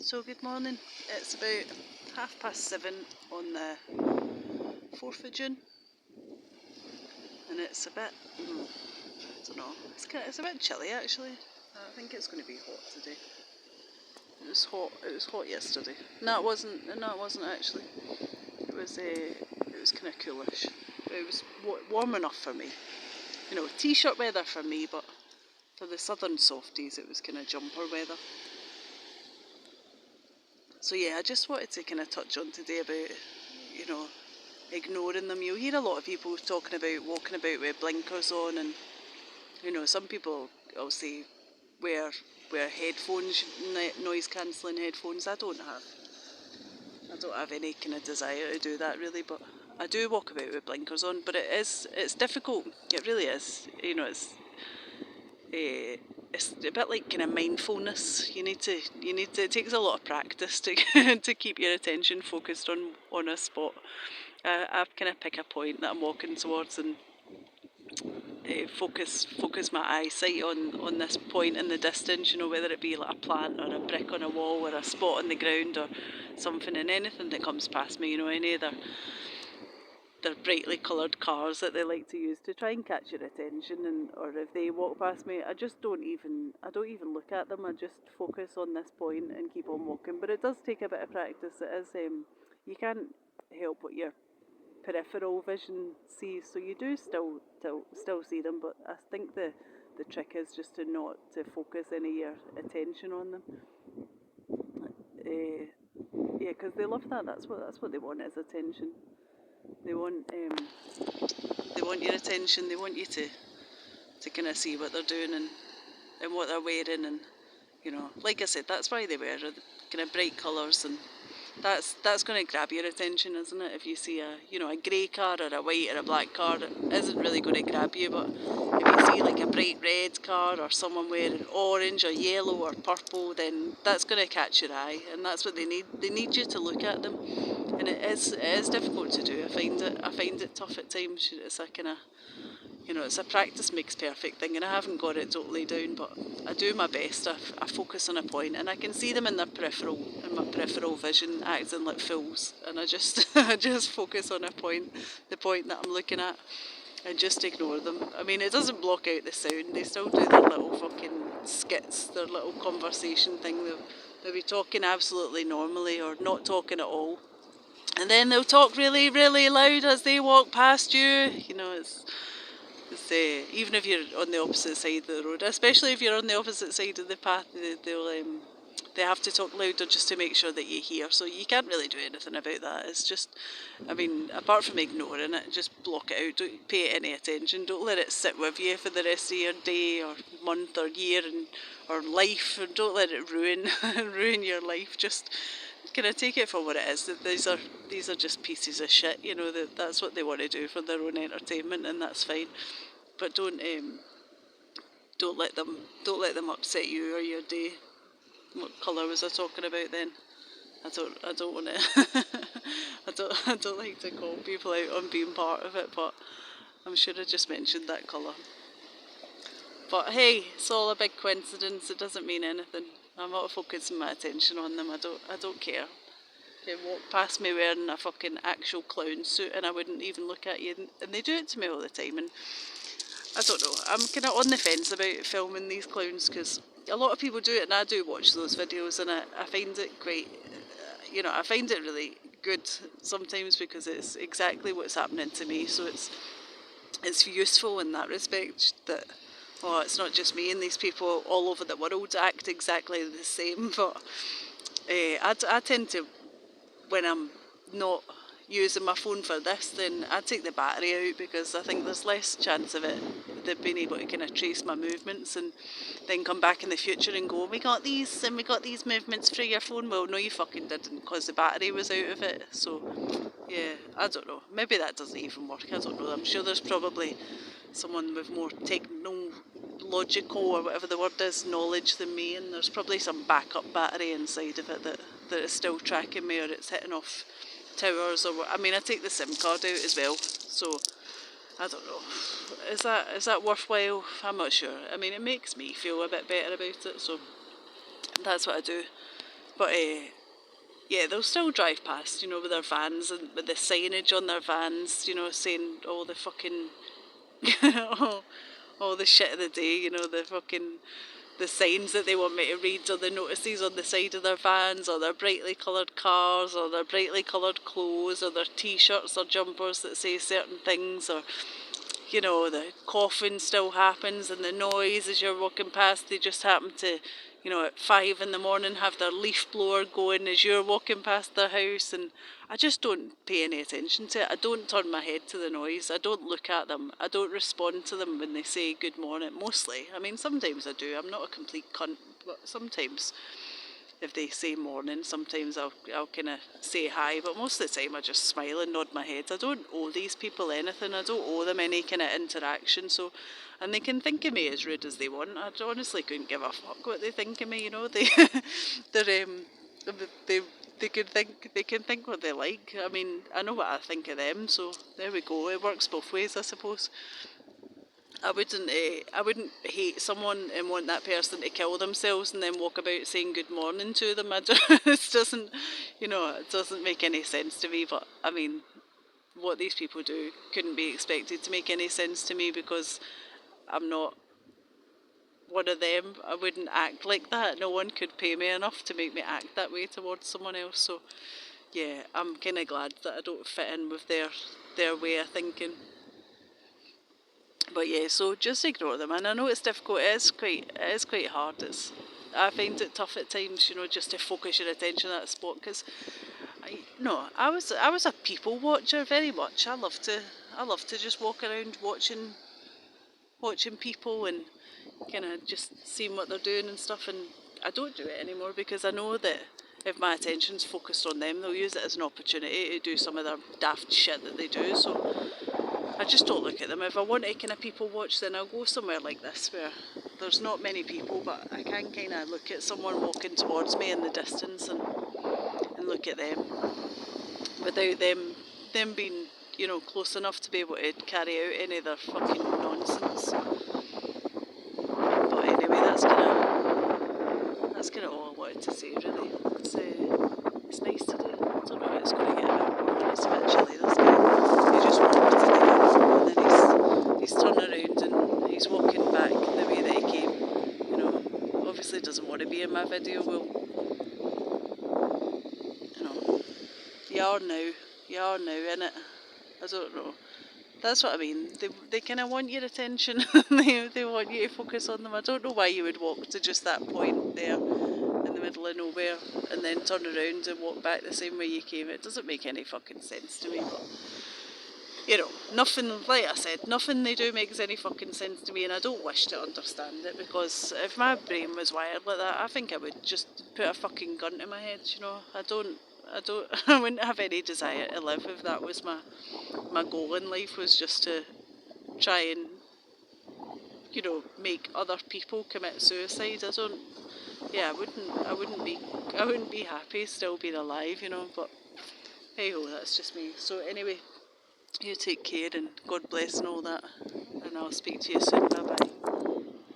So good morning. It's about 7:30 on the 4th of June, and it's a bit, I don't know, it's a bit chilly actually. I think it's going to be hot today. It was hot yesterday. No, it wasn't actually. It was kind of coolish. It was warm enough for me. You know, t-shirt weather for me, but for the southern softies, it was kind of jumper weather. So yeah, I just wanted to kind of touch on today about, you know, ignoring them. You'll hear a lot of people talking about walking about with blinkers on, and you know, some people obviously wear headphones, noise cancelling headphones. I don't have any kind of desire to do that really, but I do walk about with blinkers on. But it's difficult. It really is. You know, it's a bit like kind of mindfulness. You need to. It takes a lot of practice to to keep your attention focused on a spot. I kind of pick a point that I'm walking towards and focus my eyesight on this point in the distance. You know, whether it be like a plant or a brick on a wall or a spot on the ground or something, and anything that comes past me. You know, any of their brightly coloured cars that they like to use to try and catch your attention, and or if they walk past me, I don't even look at them. I just focus on this point and keep on walking. But it does take a bit of practice. It is you can't help what your peripheral vision sees, so you do still see them. But I think the trick is just to not to focus any of your attention on them. Yeah, because they love that. That's what they want, is attention. They want your attention. They want you to kind of see what they're doing and what they're wearing, and you know, like I said, that's why they wear kind of bright colours, and that's going to grab your attention, isn't it? If you see a grey car or a white or a black car, it isn't really going to grab you. But if you see like a bright red car or someone wearing orange or yellow or purple, then that's going to catch your eye, and that's what they need. They need you to look at them, and it is difficult to do. I find it tough at times. It's a kind of, it's a practice makes perfect thing, and I haven't got it totally down, but I do my best. I focus on a point, and I can see them in my peripheral vision acting like fools, and I just I just focus on the point that I'm looking at, and just ignore them. I mean, it doesn't block out the sound. They still do their little fucking skits, their little conversation thing. They'll be talking absolutely normally or not talking at all, and then they'll talk really, really loud as they walk past you. You know, it's even if you're on the opposite side of the road, especially if you're on the opposite side of the path, they have to talk louder just to make sure that you hear. So you can't really do anything about that. It's just, I mean, apart from ignoring it, just block it out. Don't pay it any attention. Don't let it sit with you for the rest of your day or month or year or life. And don't let it ruin your life. Just kind of take it for what it is. That these are just pieces of shit. You know, that's what they want to do for their own entertainment, and that's fine. But don't let them upset you or your day. What colour was I talking about then? I don't want to. I don't like to call people out on being part of it, but I'm sure I just mentioned that colour. But hey, it's all a big coincidence. It doesn't mean anything. I'm not focusing my attention on them. I don't care. They walk past me wearing a fucking actual clown suit, and I wouldn't even look at you. And they do it to me all the time. And I don't know. I'm kind of on the fence about filming these clowns, because a lot of people do it, and I do watch those videos, and I find it great. I find it really good sometimes, because it's exactly what's happening to me. So it's useful in that respect, that it's not just me, and these people all over the world act exactly the same. But I tend to, when I'm not using my phone for this, then I take the battery out, because I think there's less chance of it being able to kind of trace my movements and then come back in the future and go, we got these movements through your phone. Well, no, you fucking didn't, because the battery was out of it. So yeah, I don't know, maybe that doesn't even work. I don't know. I'm sure there's probably someone with more technological, or whatever the word is, knowledge than me, and there's probably some backup battery inside of it that is still tracking me, or it's hitting off towers, or I mean, I take the SIM card out as well. So I don't know, is that worthwhile? I'm not sure. I mean, it makes me feel a bit better about it, so that's what I do. But yeah, they'll still drive past, you know, with their vans and with the signage on their vans, you know, saying all the fucking all the shit of the day, you know, the signs that they want me to read, or the notices on the side of their vans, or their brightly coloured cars, or their brightly coloured clothes, or their t-shirts or jumpers that say certain things, or, you know, the coughing still happens, and the noise as you're walking past. They just happen to, you know, at 5 in the morning have their leaf blower going as you're walking past their house, and I just don't pay any attention to it. I don't turn my head to the noise. I don't look at them. I don't respond to them when they say good morning, mostly. I mean, sometimes I do. I'm not a complete cunt, but sometimes if they say morning, sometimes I'll kind of say hi, but most of the time I just smile and nod my head. I don't owe these people anything. I don't owe them any kind of interaction. So, and they can think of me as rude as they want. I honestly couldn't give a fuck what they think of me. You know, they're they can think what they like. I mean, I know what I think of them, so there we go. It works both ways, I suppose. I wouldn't hate someone and want that person to kill themselves and then walk about saying good morning to them. It doesn't, you know, it doesn't make any sense to me. But I mean, what these people do couldn't be expected to make any sense to me, because I'm not one of them. I wouldn't act like that. No one could pay me enough to make me act that way towards someone else. So yeah, I'm kind of glad that I don't fit in with their way of thinking. But yeah, so just ignore them. And I know it's difficult. It is quite hard. I find it tough at times, you know, just to focus your attention on that spot, because I was a people watcher very much. I love to just walk around watching people and kind of just seeing what they're doing and stuff. And I don't do it anymore, because I know that if my attention's focused on them, they'll use it as an opportunity to do some of their daft shit that they do. So I just don't look at them. If I want to kind of people watch, then I'll go somewhere like this where there's not many people, but I can kind of look at someone walking towards me in the distance and look at them without them being, you know, close enough to be able to carry out any of their fucking nonsense. But anyway, that's kind of all I wanted to say, really. It's nice today. I don't know how it's going to get a bit warm. It's a bit chilly, this guy. He just walked to the hill, and then he's turned around and he's walking back the way that he came. You know, obviously doesn't want to be in my video. Well, you know, you are now, innit? I don't know. That's what I mean. They kind of want your attention. they want you to focus on them. I don't know why you would walk to just that point there in the middle of nowhere and then turn around and walk back the same way you came. It doesn't make any fucking sense to me. But, you know, nothing, like I said, nothing they do makes any fucking sense to me, and I don't wish to understand it, because if my brain was wired like that, I think I would just put a fucking gun to my head, you know. I wouldn't have any desire to live if that was my goal in life, was just to try and, you know, make other people commit suicide. I wouldn't be happy still being alive, you know. But hey ho, that's just me. So anyway, you take care and God bless and all that, and I'll speak to you soon. Bye bye.